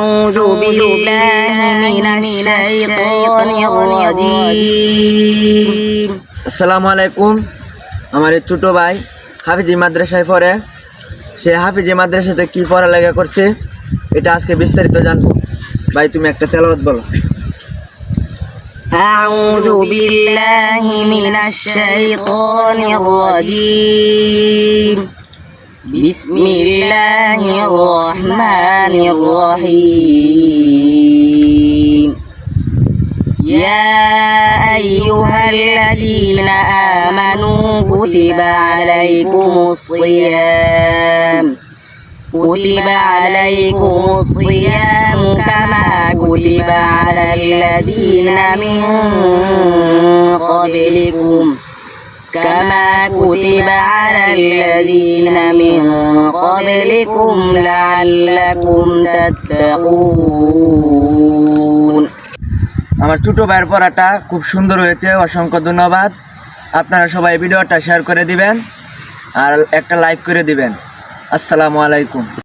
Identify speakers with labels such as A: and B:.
A: أعوذ بالله من الشيطان الرجيم
B: আসসালামু আলাইকুম। আমার এই ছোট ভাই হাফিজি মাদ্রাসায় পড়ে। সে হাফিজি মাদ্রাসাতে কি পড়ালেখা করছে এটা আজকে বিস্তারিত জানবো। ভাই তুমি একটা তেলাওয়াত বলো।
A: أعوذ بالله من الشيطان الرجيم بسم الله الرحمن الرحيم يا أيها الذين آمنوا كتب عليكم الصيام كما كتب على الذين من قبلكم لعلكم تتقون।
B: আমার ছোট ভাইয়ের পড়াটা খুব সুন্দর হয়েছে, অসংখ্য ধন্যবাদ। আপনারা সবাই ভিডিওটা শেয়ার করে দিবেন আর একটা লাইক করে দিবেন। আসসালামু আলাইকুম।